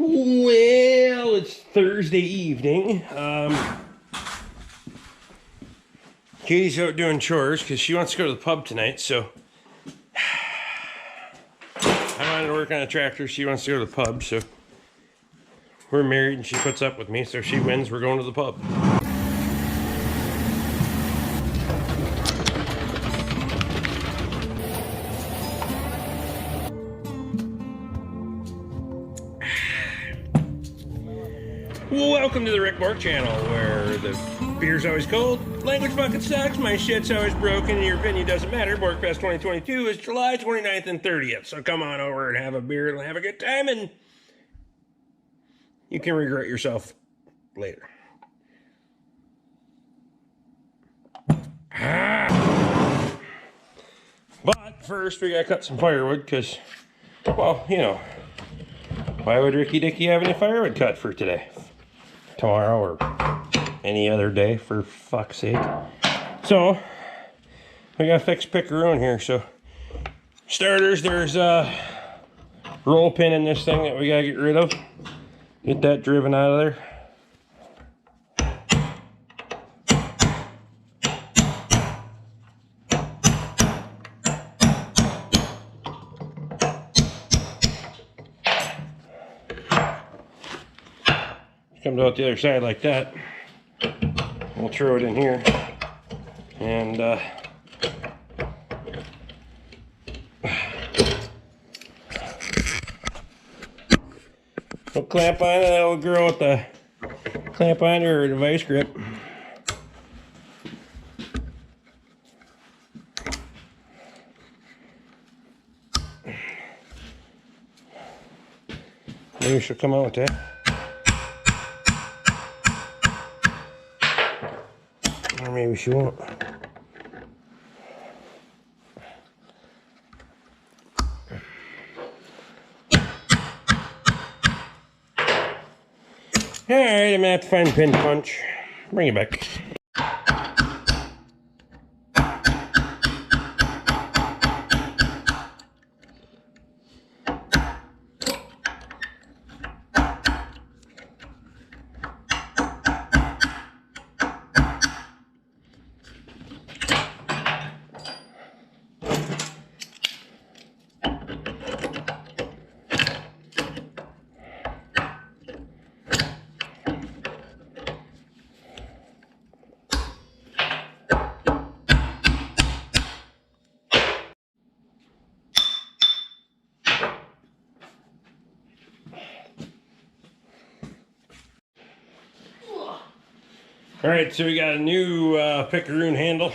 Well, it's Thursday evening. Katie's out doing chores because she wants to go to the pub tonight, so I wanted to work on a tractor. She wants to go to the pub, so we're married and she puts up with me, so she wins. We're going to the pub. Welcome to the Rick Bork channel, where the beer's always cold, language fucking sucks, my shit's always broken, and your opinion doesn't matter. Borkfest 2022 is July 29th and 30th, so come on over and have a beer and have a good time, and you can regret yourself later. But first, we gotta cut some firewood, because, well, you know, why would Ricky Dicky have any firewood cut for today? Tomorrow or any other day, for fuck's sake. So we gotta fix Pickeroon here. So starters, there's a roll pin in this thing that we gotta get rid of. Get that driven out of there. Comes out the other side like that. We'll throw it in here and we'll clamp on it. That'll grow with the clamp on or the vice grip. Maybe she'll come out with that. Or maybe she won't. Alright, I'm gonna have to find a pin punch. Bring it back. Alright, so we got a new Pickeroon handle.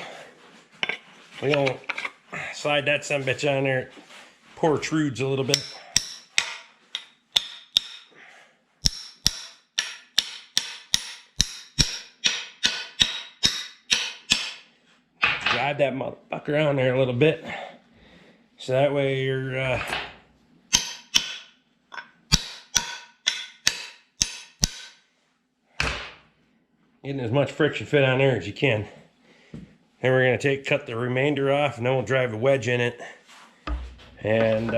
We're gonna slide that sumbitch on there. It protrudes a little bit. Slide that motherfucker on there a little bit. So that way you're getting as much friction fit on there as you can. Then we're gonna cut the remainder off, and then we'll drive a wedge in it and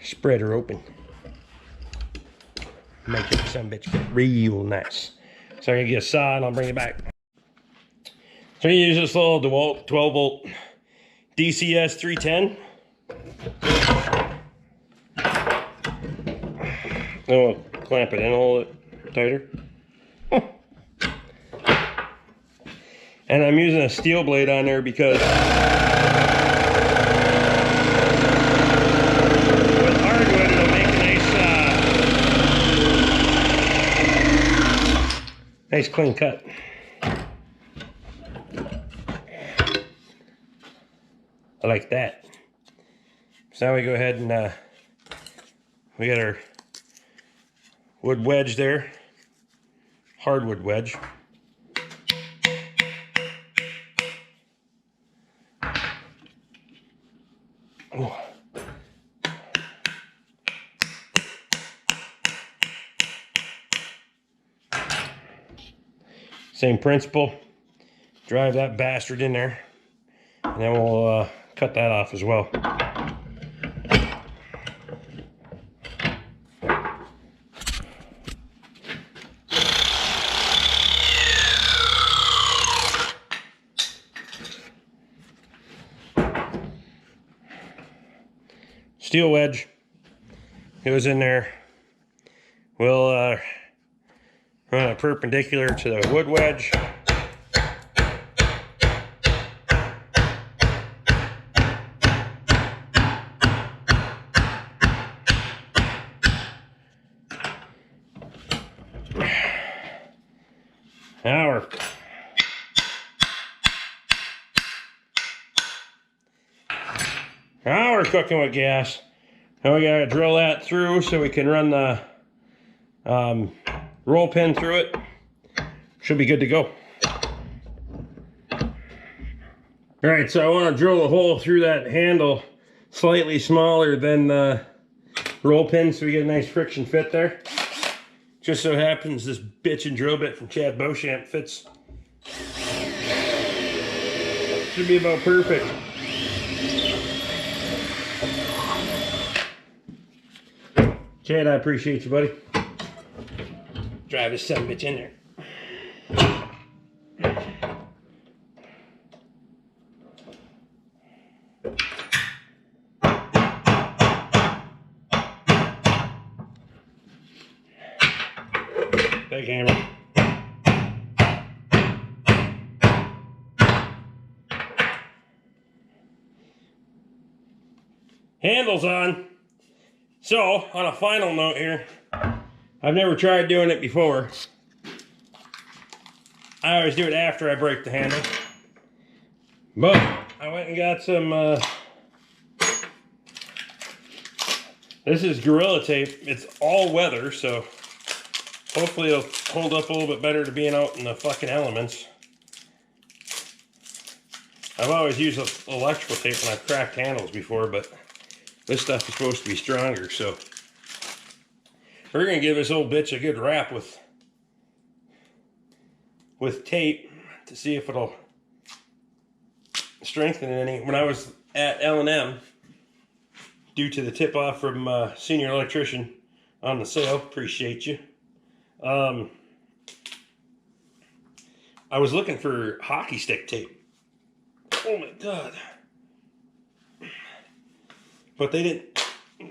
spread her open. Make it some bitch get real nice. So I'm gonna get a saw and I'll bring it back. So I'm gonna use this little DeWalt 12 volt DCS 310. Then we'll clamp it in a little bit tighter. And I'm using a steel blade on there because with hardwood it'll make a nice clean cut. I like that. So now we go ahead and we got our wood wedge there, hardwood wedge. Oh. Same principle. Drive that bastard in there, and then we'll cut that off as well. steel wedge goes in there. We'll run it perpendicular to the wood wedge. Now we're cooking with gas. Now we gotta drill that through so we can run the roll pin through it. Should be good to go. Alright, so I want to drill a hole through that handle slightly smaller than the roll pin so we get a nice friction fit there. Just so happens this bitchin' drill bit from Chad Beauchamp fits. Should be about perfect. Chad, I appreciate you, buddy. Drive this son of a bitch in there. Big hammer. Handles on. So, on a final note here, I've never tried doing it before. I always do it after I break the handle. But I went and got some, this is Gorilla Tape. It's all weather, so hopefully it'll hold up a little bit better to being out in the fucking elements. I've always used electrical tape when I've cracked handles before, but this stuff is supposed to be stronger, so we're gonna give this old bitch a good wrap with tape to see if it'll strengthen it any. When I was at L&M, due to the tip off from senior electrician on the sale, appreciate you. I was looking for hockey stick tape. Oh my god. But they didn't,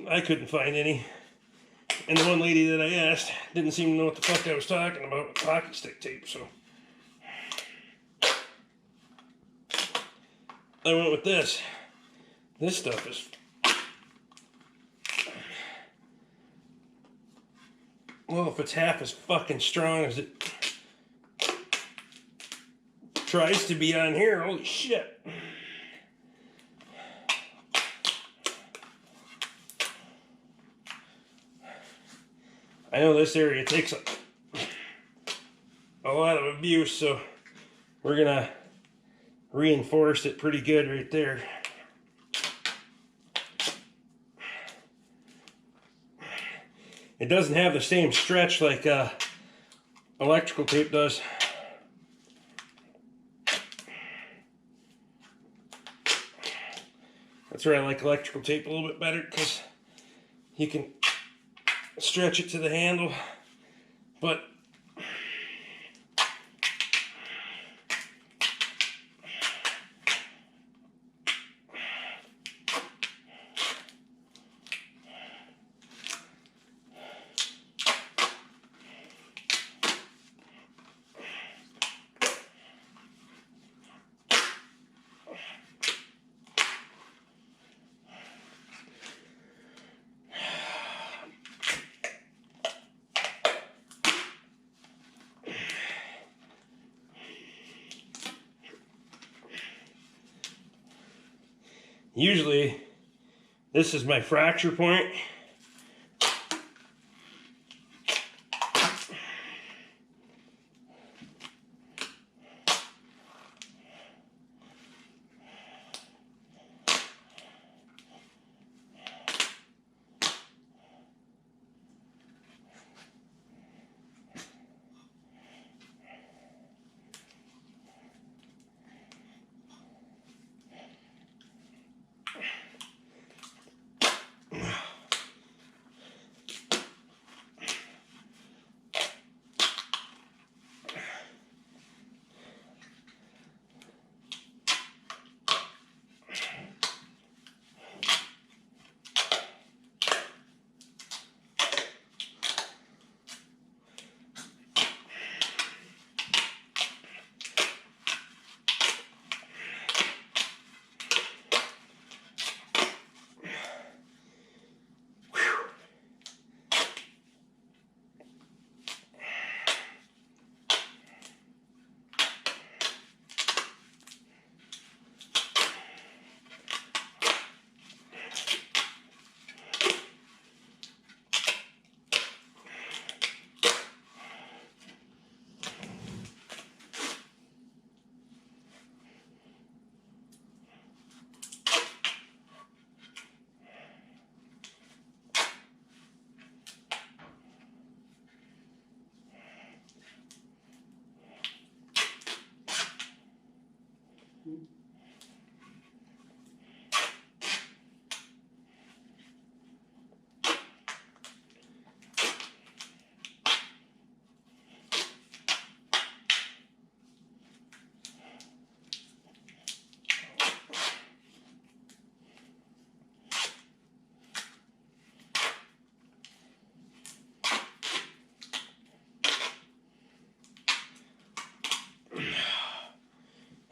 I couldn't find any. And the one lady that I asked didn't seem to know what the fuck I was talking about with hockey stick tape, so I went with this. This stuff is, well, if it's half as fucking strong as it tries to be on here, holy shit. I know this area takes a lot of abuse, so we're gonna reinforce it pretty good right there. It doesn't have the same stretch like electrical tape does. That's where I like electrical tape a little bit better, because you can stretch it to the handle, but usually this is my fracture point.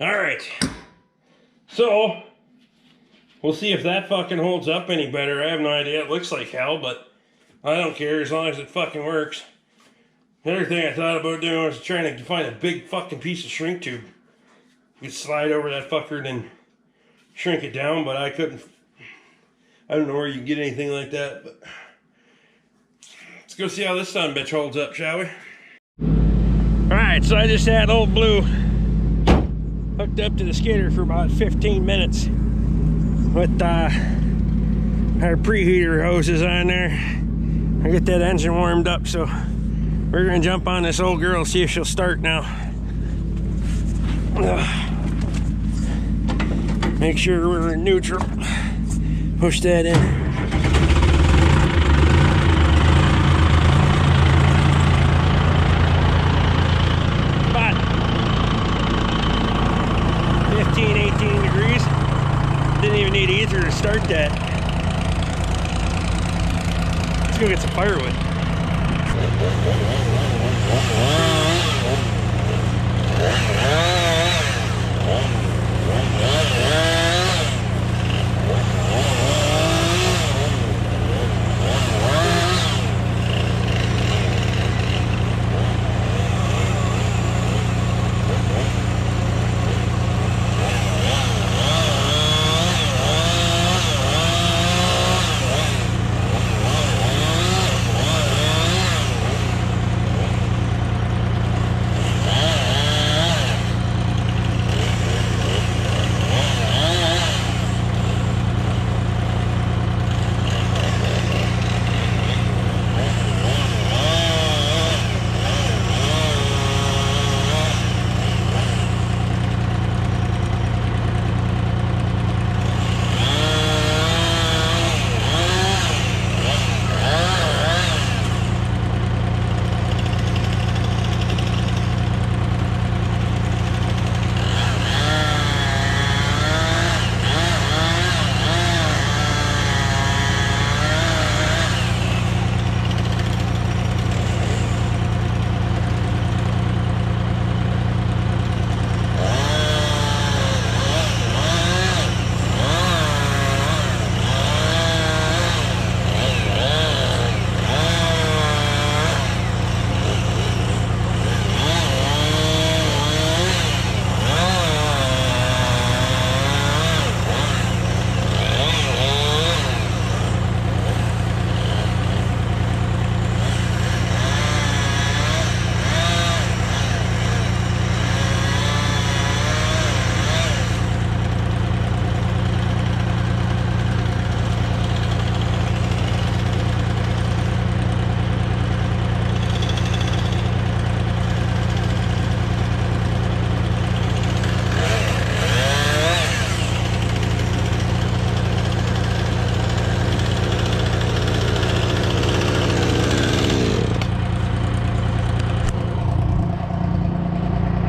Alright. So, we'll see if that fucking holds up any better. I have no idea. It looks like hell, but I don't care as long as it fucking works. The other thing I thought about doing was trying to find a big fucking piece of shrink tube. You could slide over that fucker and then shrink it down, but I couldn't. I don't know where you can get anything like that, but let's go see how this son bitch holds up, shall we? Alright, so I just had old Blue hooked up to the skidder for about 15 minutes with our preheater hoses on there. I get that engine warmed up, so we're gonna jump on this old girl, see if she'll start now. Make sure we're in neutral. Push that in. About 15, 18 degrees. Didn't even need ether to start that. Let's go get some firewood.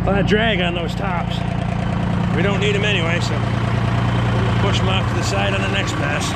A lot of drag on those tops. We don't need them anyway, so we'll push them off to the side on the next pass.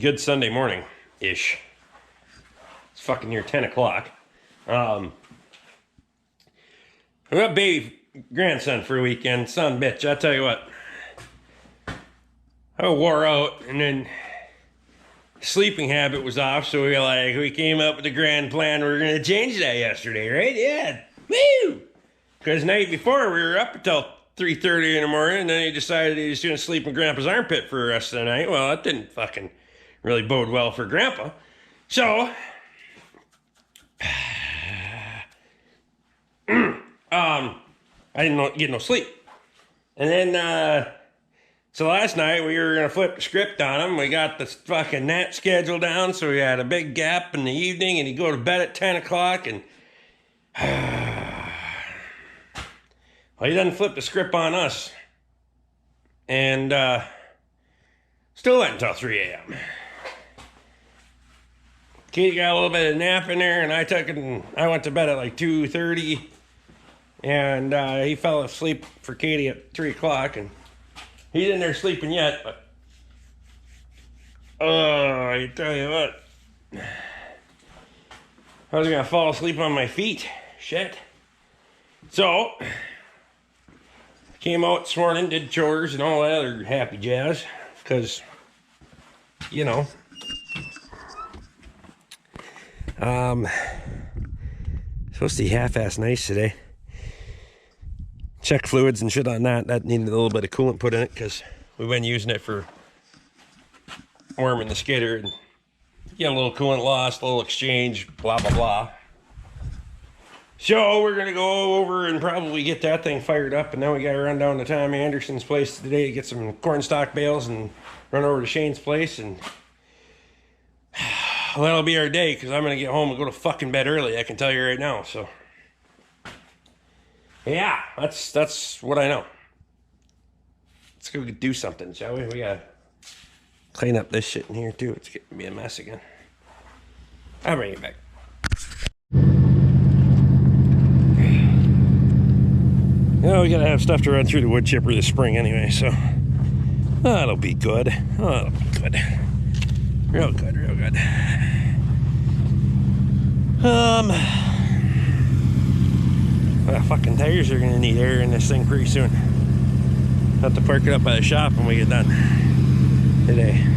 good Sunday morning-ish. It's fucking near 10 o'clock. I got baby grandson for a weekend. Son of a bitch, I tell you what. I wore out, and then sleeping habit was off, so we came up with a grand plan. We were going to change that yesterday, right? Yeah. Woo! Because the night before, we were up until 3:30 in the morning, and then he decided he was going to sleep in Grandpa's armpit for the rest of the night. Well, that didn't fucking really bode well for Grandpa. So, I didn't get no sleep. And then, so last night we were going to flip the script on him. We got the fucking nap schedule down, so we had a big gap in the evening, and he'd go to bed at 10 o'clock, and well, he doesn't flip the script on us. And still went until 3 a.m. Katie got a little bit of nap in there, and I took it, and I went to bed at like 2:30, and he fell asleep for Katie at 3 o'clock, and he's in there sleeping yet, but I tell you what, I was gonna fall asleep on my feet. Shit. So, came out this morning, did chores and all that other happy jazz, because, you know, supposed to be half-ass nice today. Check fluids and shit on that. That needed a little bit of coolant put in it, because we've been using it for warming the skidder, and get a little coolant lost, a little exchange, blah, blah, blah. So we're going to go over and probably get that thing fired up, and then we got to run down to Tom Anderson's place today to get some cornstalk bales and run over to Shane's place, and well, that'll be our day, because I'm going to get home and go to fucking bed early, I can tell you right now. So yeah, that's what I know. Let's go do something, shall we? We got to clean up this shit in here too. It's getting to be a mess again. I'll bring it back. You know, we gotta have stuff to run through the wood chipper this spring anyway, so that'll be good. Oh, that'll be good. Real good, real good. Well, fucking tires are gonna need air in this thing pretty soon. Have to park it up by the shop when we get done today.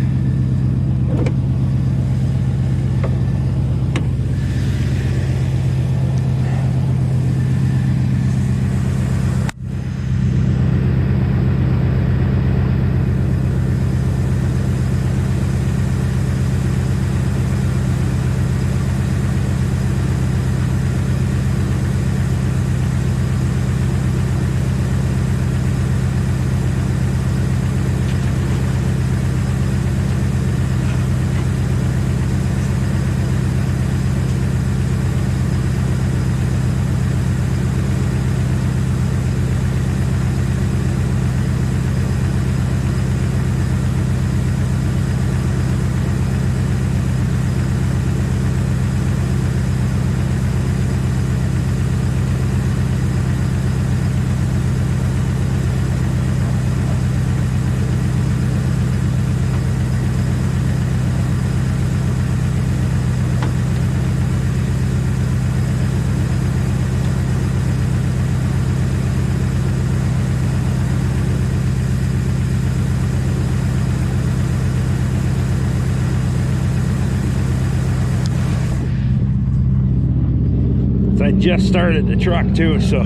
I just started the truck too, so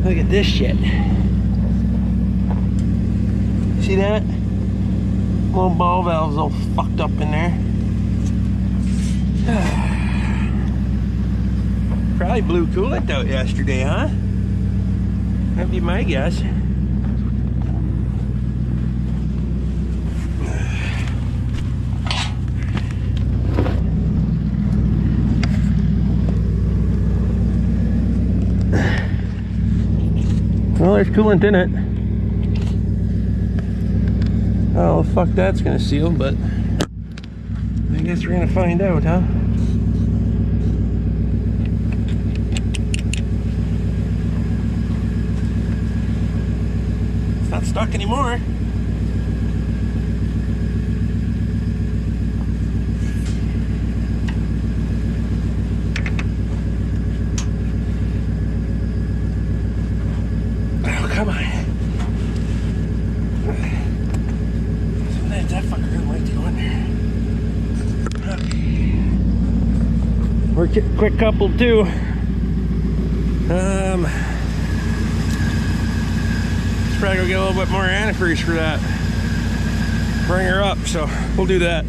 look at this shit. See that? Little ball valve's all fucked up in there. Probably blew coolant out yesterday, huh? That'd be my guess. Well, there's coolant in it. Oh, fuck, that's gonna seal, but I guess we're gonna find out, huh? It's not stuck anymore. Oh, come on. Sometimes that fucker might go in there. We're a quick couple too. Let's probably go get a little bit more antifreeze for that. Bring her up, so we'll do that.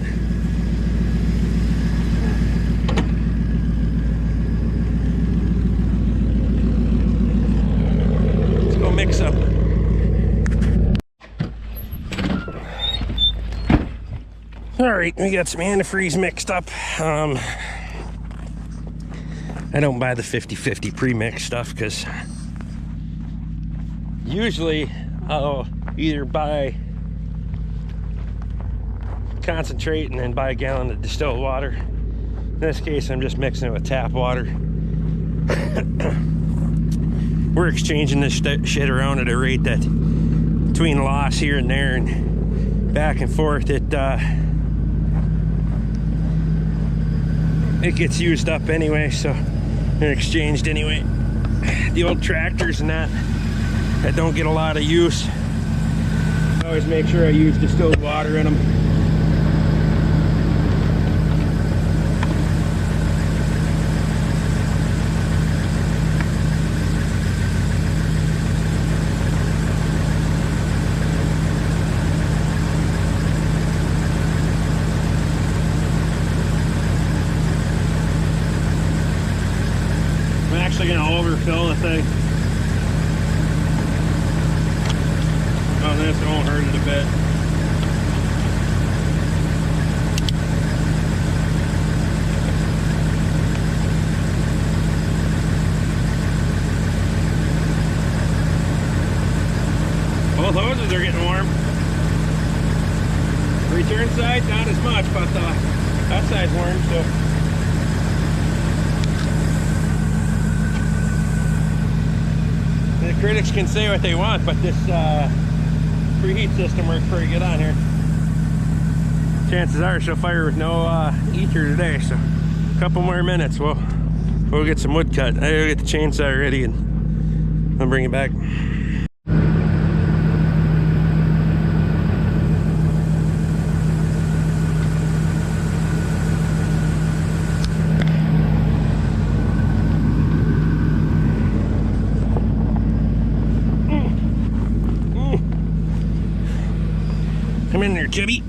Let's go mix up. All right, we got some antifreeze mixed up. I don't buy the 50-50 pre-mix stuff because usually I'll either buy concentrate and then buy a gallon of distilled water. In this case, I'm just mixing it with tap water. We're exchanging this shit around at a rate that between loss here and there and back and forth, it gets used up anyway, so they're exchanged anyway. The old tractors and that don't get a lot of use, I always make sure I use distilled water in them. Gonna overfill the thing. Oh, this won't hurt it a bit. Both hoses are getting warm. Return side, not as much, but that side's warm, so. The critics can say what they want, but this preheat system works pretty good on here. Chances are she'll fire with no ether today, so a couple more minutes, we'll get some wood cut. I'll get the chainsaw ready and I'll bring it back. Come in there, Chubby.